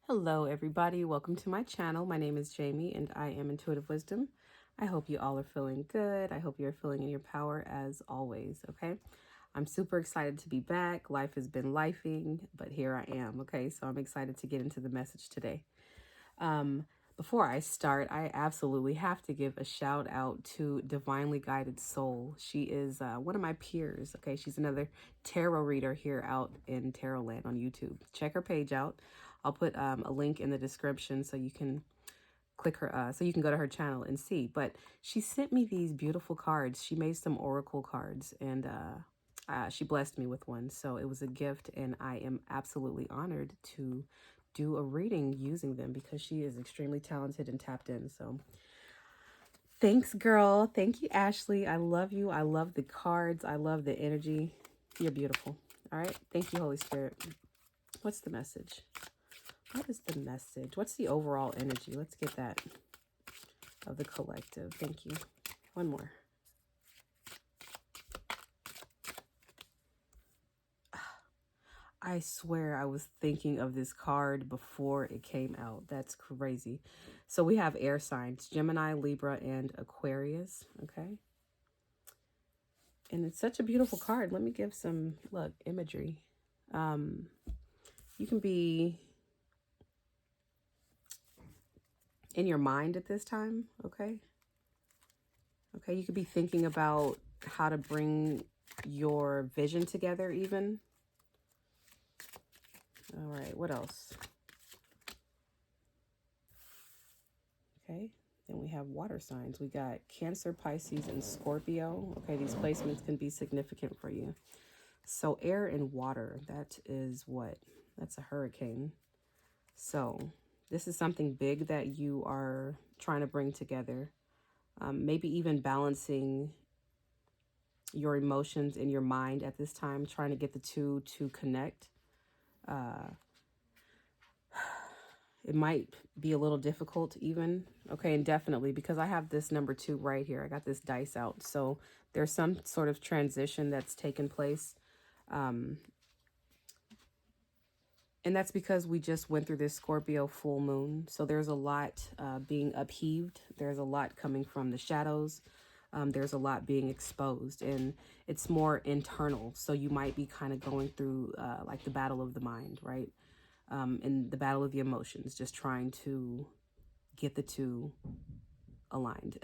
Hello, everybody. Welcome to my channel. My name is Jamie, and I am Intuitive Wisdom. I hope you all are feeling good. I hope you're feeling in your power as always, okay? I'm super excited to be back. Life has been lifing, but here I am, okay? So I'm excited to get into the message today. Before I start, I absolutely have to give a shout out to Divinely Guided Soul. She is one of my peers, okay? She's another tarot reader here out in Tarot Land on YouTube. Check her page out. I'll put a link in the description so you can click her, so you can go to her channel and see. But she sent me these beautiful cards. She made some oracle cards, and she blessed me with one. So it was a gift, and I am absolutely honored to do a reading using them because she is extremely talented and tapped in. So thanks, girl. Thank you, Ashley. I love you. I love the cards. I love the energy. You're beautiful. All right. Thank you, Holy Spirit. What's the message? What is the message? What's the overall energy? Let's get that of the collective. Thank you. One more. I swear I was thinking of this card before it came out. That's crazy. So we have air signs, Gemini, Libra, and Aquarius. Okay. And it's such a beautiful card. Let me give some, look, imagery. You can be in your mind at this time. Okay. Okay. You could be thinking about how to bring your vision together even. All right, what else? Okay, then we have water signs. We got Cancer, Pisces, and Scorpio. Okay, these placements can be significant for you. So air and water, that is what? That's a hurricane. So this is something big that you are trying to bring together. Maybe even balancing your emotions in your mind at this time, trying to get the two to connect. It might be a little difficult even. Okay, and definitely because I have this number 2 right here. I got this dice out. So there's some sort of transition that's taken place. And that's because we just went through this Scorpio full moon. So there's a lot being upheaved. There's a lot coming from the shadows. There's a lot being exposed, and it's more internal. So you might be kind of going through like the battle of the mind, right? And the battle of the emotions, just trying to get the two aligned.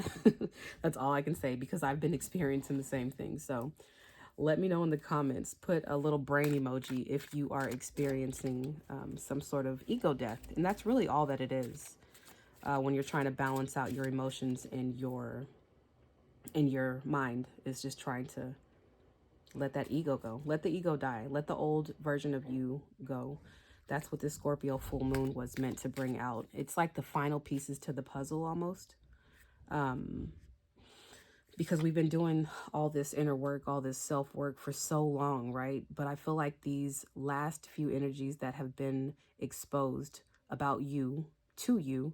That's all I can say because I've been experiencing the same thing. So let me know in the comments. Put a little brain emoji if you are experiencing some sort of ego death. And that's really all that it is when you're trying to balance out your emotions in your mind, is just trying to let that ego go. Let the ego die. Let the old version of you go. That's what this Scorpio full moon was meant to bring out. It's like the final pieces to the puzzle almost. Because we've been doing all this inner work, all this self-work for so long, right? But I feel like these last few energies that have been exposed about you, to you,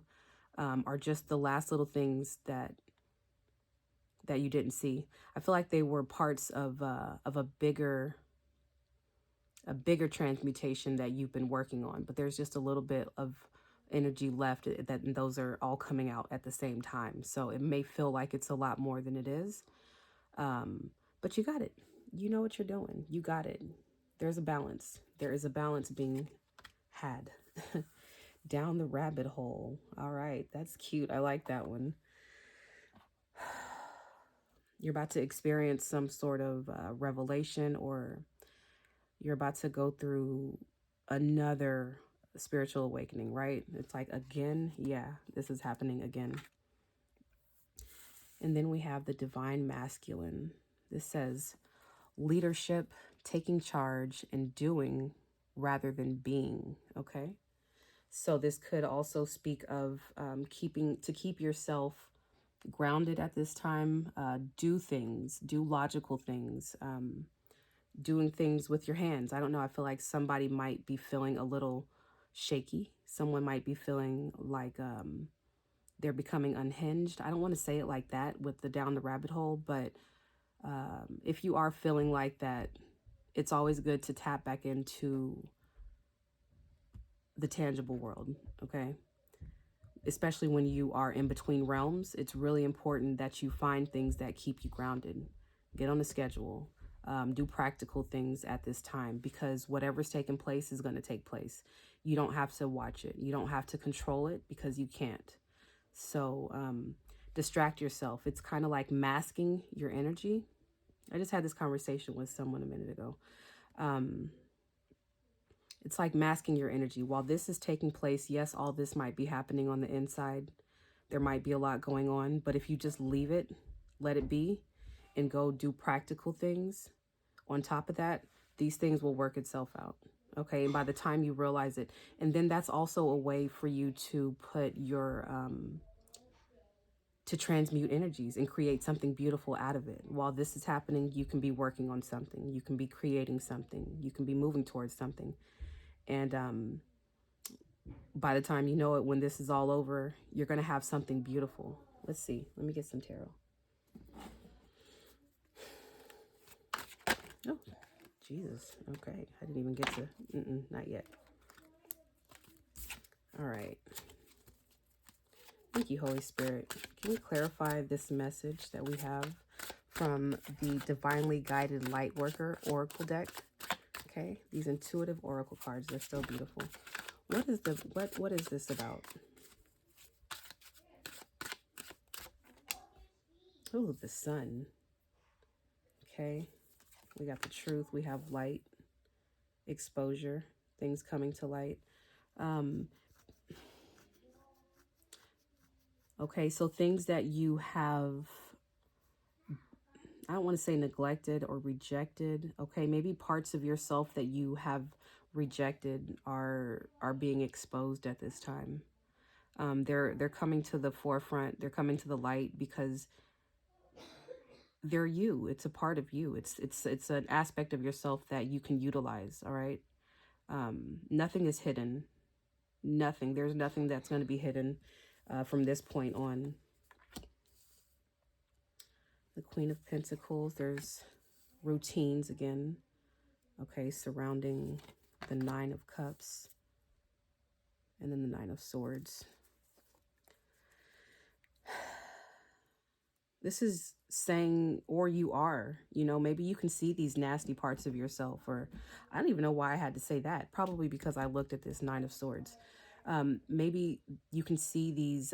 are just the last little things that you didn't see. I feel like they were parts of a bigger transmutation that you've been working on, but there's just a little bit of energy left that those are all coming out at the same time. So it may feel like it's a lot more than it is. But you got it. You know what you're doing. You got it. There's a balance. There is a balance being had. Down the rabbit hole. All right. That's cute. I like that one. You're about to experience some sort of revelation, or you're about to go through another spiritual awakening, right? It's like, again, yeah, this is happening again. And then we have the divine masculine. This says leadership, taking charge, and doing rather than being, okay? So this could also speak of keep yourself grounded at this time. Do things, do logical things, doing things with your hands. I don't know. I feel like somebody might be feeling a little shaky. Someone might be feeling like they're becoming unhinged. I don't want to say it like that with the down the rabbit hole, but if you are feeling like that, it's always good to tap back into the tangible world, okay? Especially when you are in between realms, it's really important that you find things that keep you grounded. Get on the schedule. Do practical things at this time, because whatever's taking place is going to take place. You don't have to watch it. You don't have to control it, because you can't. So distract yourself. It's kind of like masking your energy. I just had this conversation with someone a minute ago. It's like masking your energy. While this is taking place, yes, all this might be happening on the inside. There might be a lot going on, but if you just leave it, let it be, and go do practical things on top of that, these things will work itself out. Okay. And by the time you realize it, and then that's also a way for you to put your, to transmute energies and create something beautiful out of it. While this is happening, you can be working on something. You can be creating something. You can be moving towards something. And by the time you know it, when this is all over, you're going to have something beautiful. Let's see. Let me get some tarot. Oh, Jesus. Okay. I didn't even get to, not yet. All right. Thank you, Holy Spirit. Can you clarify this message that we have from the Divinely Guided Lightworker Oracle deck? Okay. These intuitive oracle cards, they're so beautiful. What is what is this about? Oh, the sun. Okay. We got the truth. We have light, exposure, things coming to light. Okay, so things that you have, I don't want to say neglected or rejected. Okay, maybe parts of yourself that you have rejected are being exposed at this time. They're coming to the forefront. They're coming to the light because they're you. It's a part of you. It's an aspect of yourself that you can utilize. All right. Nothing is hidden. Nothing. There's nothing that's going to be hidden from this point on. The Queen of Pentacles. There's routines again. Okay, surrounding the Nine of Cups. And then the Nine of Swords. This is saying, or you are, maybe you can see these nasty parts of yourself, or I don't even know why I had to say that. Probably because I looked at this Nine of Swords. Maybe you can see these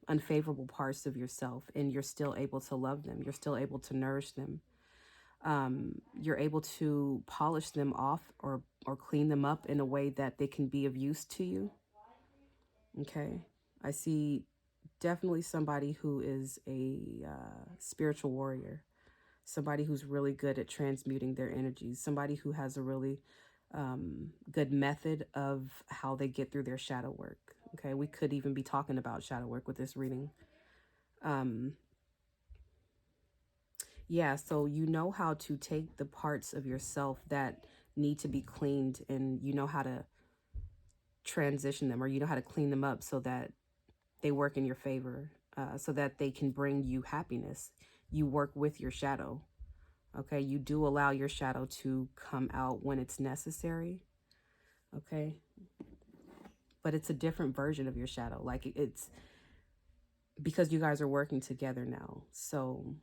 unfavorable parts of yourself, and you're still able to love them. You're still able to nourish them. You're able to polish them off or clean them up in a way that they can be of use to you. Okay. I see definitely somebody who is a spiritual warrior, somebody who's really good at transmuting their energies, somebody who has a really good method of how they get through their shadow work. Okay, we could even be talking about shadow work with this reading. Yeah, so you know how to take the parts of yourself that need to be cleaned, and you know how to transition them, or you know how to clean them up so that they work in your favor, so that they can bring you happiness. You work with your shadow. Okay, you do allow your shadow to come out when it's necessary. Okay, but it's a different version of your shadow. Like it's because you guys are working together now. So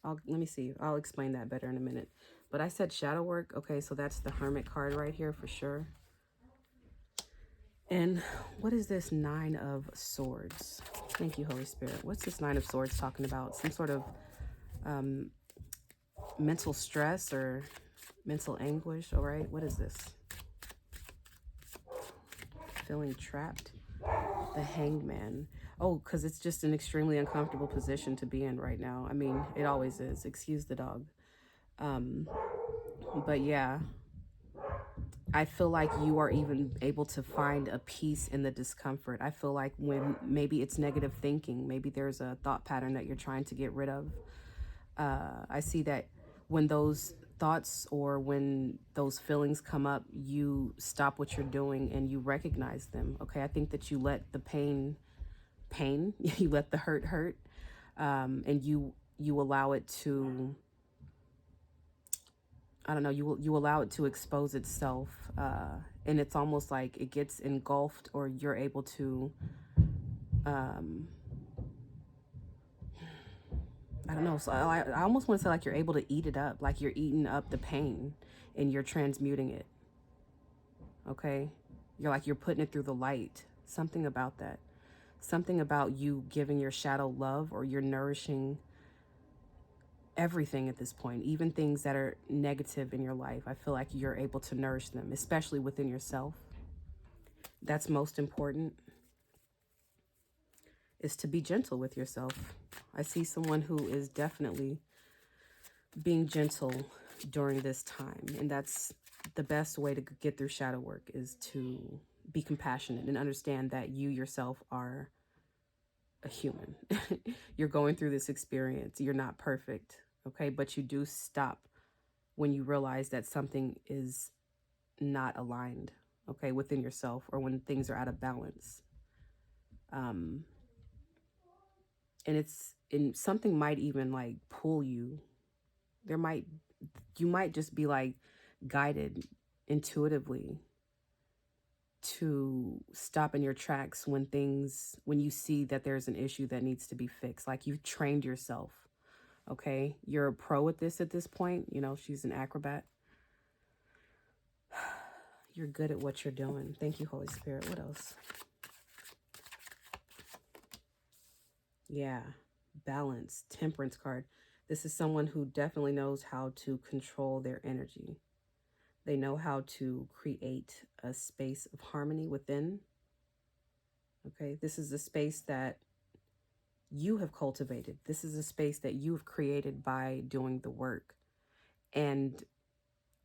let me see. I'll explain that better in a minute. But I said shadow work. Okay, so that's the Hermit card right here for sure. And what is this Nine of Swords? Thank you, Holy Spirit. What's this Nine of Swords talking about? Some sort of mental stress or mental anguish. All right, what is this? Feeling trapped. The Hangman. Oh, because it's just an extremely uncomfortable position to be in right now. I mean, it always is. Excuse the dog. But yeah, I feel like you are even able to find a peace in the discomfort. I feel like when maybe it's negative thinking, maybe there's a thought pattern that you're trying to get rid of. I see that when those thoughts or when those feelings come up, you stop what you're doing and you recognize them. Okay, I think that you let the pain, you let the hurt, and you allow it to, I don't know, you allow it to expose itself And it's almost like it gets engulfed, or you're able to, I don't know. So I almost want to say like you're able to eat it up, like you're eating up the pain and you're transmuting it. Okay. You're putting it through the light. Something about that. Something about you giving your shadow love, or you're nourishing everything at this point, even things that are negative in your life. I feel like you're able to nourish them, especially within yourself. That's most important, is to be gentle with yourself. I see someone who is definitely being gentle during this time, and that's the best way to get through shadow work, is to be compassionate and understand that you yourself are a human. You're going through this experience. You're not perfect, okay? But you do stop when you realize that something is not aligned, okay, within yourself, or when things are out of balance. And something might even like pull you. You might just be like guided intuitively to stop in your tracks when you see that there's an issue that needs to be fixed. Like you've trained yourself. Okay. You're a pro at this point. You know, she's an acrobat. You're good at what you're doing. Thank you, Holy Spirit. What else? Yeah. Balance, temperance card. This is someone who definitely knows how to control their energy. They know how to create a space of harmony within. Okay. This is a space that you have cultivated. This is a space that you've created by doing the work. And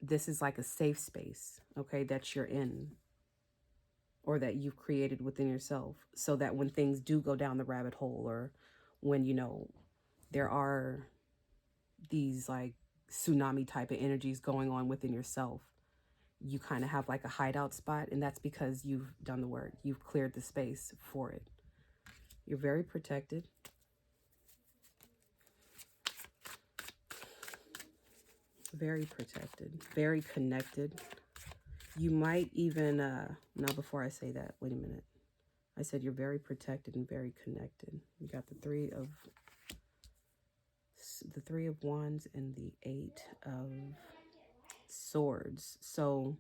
this is like a safe space, okay, that you're in, or that you've created within yourself, so that when things do go down the rabbit hole, or when, there are these like tsunami type of energies going on within yourself, you kind of have like a hideout spot. And that's because you've done the work. You've cleared the space for it. You're very protected. Very protected, very connected. You might even, now before I say that, wait a minute. I said you're very protected and very connected. You got the three of wands and the 8 of swords. So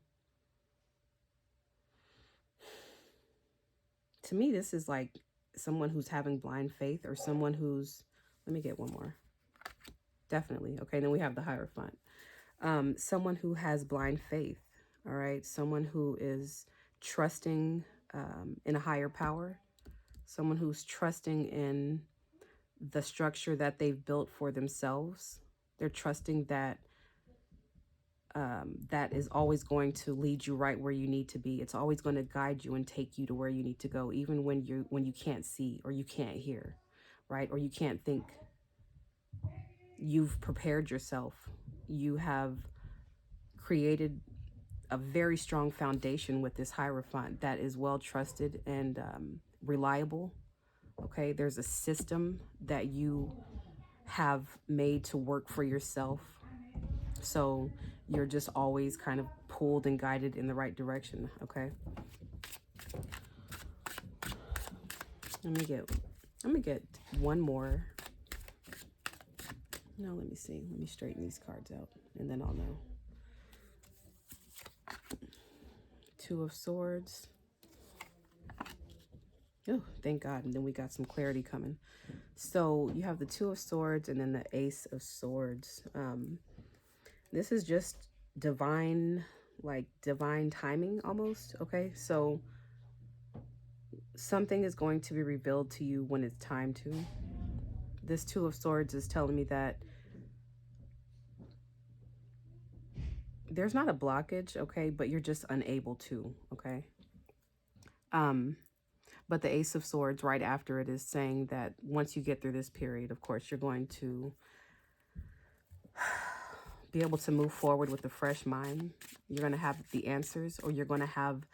to me, this is like someone who's having blind faith, or someone who's, let me get one more. Definitely. Okay. Then we have the Hierophant. Someone who has blind faith. All right. Someone who is trusting in a higher power. Someone who's trusting in the structure that they've built for themselves. They're trusting that that is always going to lead you right where you need to be. It's always going to guide you and take you to where you need to go, even when you can't see, or you can't hear, right? Or you can't think. You've prepared yourself. You have created a very strong foundation with this Hierophant that is well trusted and reliable. Okay, there's a system that you have made to work for yourself. So you're just always kind of pulled and guided in the right direction. Okay. Let me get one more. No, let me see. Let me straighten these cards out and then I'll know. 2 of Swords. Oh, thank God. And then we got some clarity coming. So you have the 2 of Swords and then the Ace of Swords. This is just divine timing almost. Okay. So something is going to be revealed to you when it's time to. This 2 of Swords is telling me that there's not a blockage, okay, but you're just unable to, okay? But the Ace of Swords right after it is saying that once you get through this period, of course, you're going to be able to move forward with a fresh mind. You're going to have the answers, or you're going to have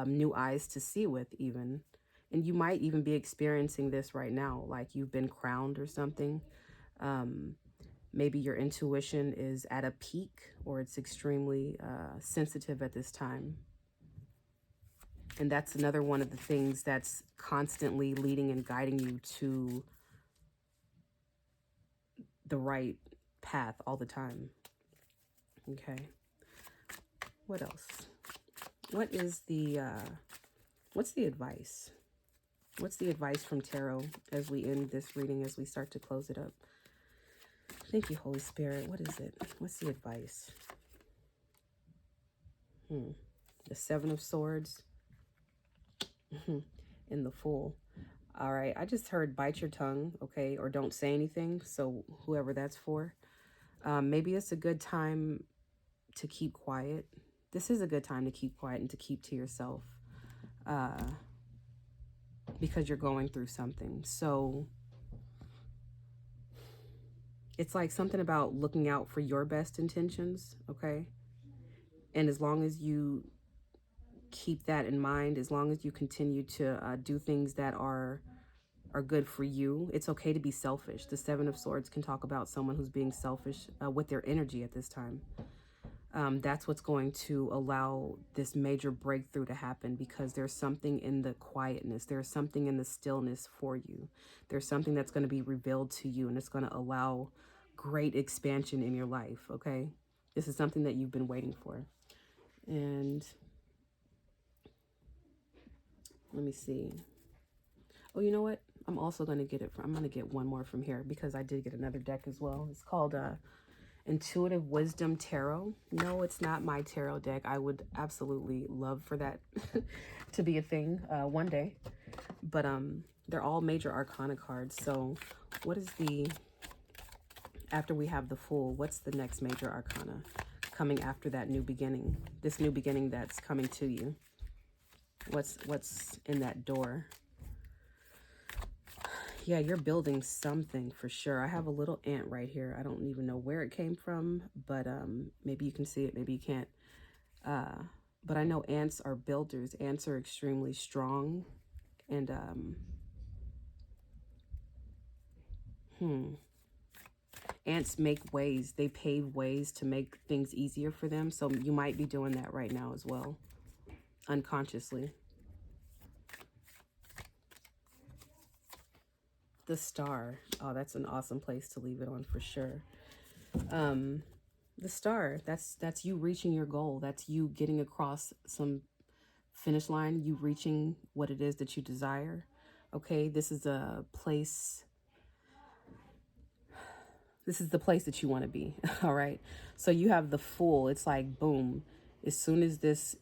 new eyes to see with even. And you might even be experiencing this right now, like you've been crowned or something. Maybe your intuition is at a peak, or it's extremely sensitive at this time. And that's another one of the things that's constantly leading and guiding you to the right path all the time. Okay. What else? What is the, what's the advice? What's the advice from Tarot as we end this reading, as we start to close it up? Thank you, Holy Spirit. What is it? What's the advice? The Seven of Swords and the Fool. All right. I just heard bite your tongue, okay, or don't say anything. So whoever that's for, maybe it's a good time to keep quiet. This is a good time to keep quiet and to keep to yourself, because you're going through something. So it's like something about looking out for your best intentions, okay? And as long as you keep that in mind, as long as you continue to do things that are good for you, it's okay to be selfish. The Seven of Swords can talk about someone who's being selfish with their energy at this time. That's what's going to allow this major breakthrough to happen, because there's something in the quietness. There's something in the stillness for you. There's something that's going to be revealed to you, and it's going to allow great expansion in your life, okay? This is something that you've been waiting for. And let me see. Oh, you know what? I'm also going to get it from, I'm going to get one more from here, because I did get another deck as well. It's called Intuitive Wisdom Tarot. No, it's not my tarot deck. I would absolutely love for that to be a thing one day. But they're all major arcana cards. So what is the, after we have the Fool, what's the next major arcana coming after that new beginning? This new beginning that's coming to you. What's in that door? Yeah, you're building something for sure. I have a little ant right here. I don't even know where it came from, but maybe you can see it, maybe you can't. But I know ants are builders. Ants are extremely strong. And ants make ways. They pave ways to make things easier for them. So you might be doing that right now as well, unconsciously. The Star. Oh, that's an awesome place to leave it on for sure. The Star, that's you reaching your goal. That's you getting across some finish line, you reaching what it is that you desire. Okay, this is a place, this is the place that you want to be. All right, so you have the Fool. It's like boom, as soon as this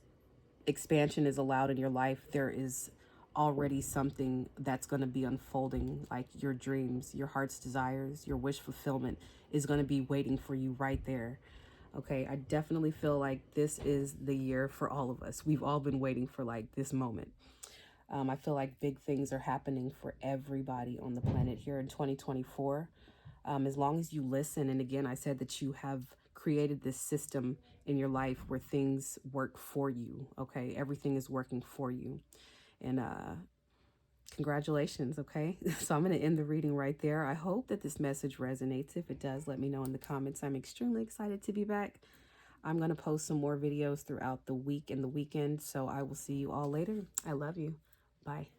expansion is allowed in your life, there is already something that's going to be unfolding, like your dreams, your heart's desires, your wish fulfillment is going to be waiting for you right there. Okay, I definitely feel like this is the year for all of us. We've all been waiting for like this moment. I feel like big things are happening for everybody on the planet here in 2024. As long as you listen, and again, I said that you have created this system in your life where things work for you, okay? Everything is working for you. And congratulations, okay? So I'm going to end the reading right there. I hope that this message resonates. If it does, let me know in the comments. I'm extremely excited to be back. I'm going to post some more videos throughout the week and the weekend, so I will see you all later. I love you. Bye.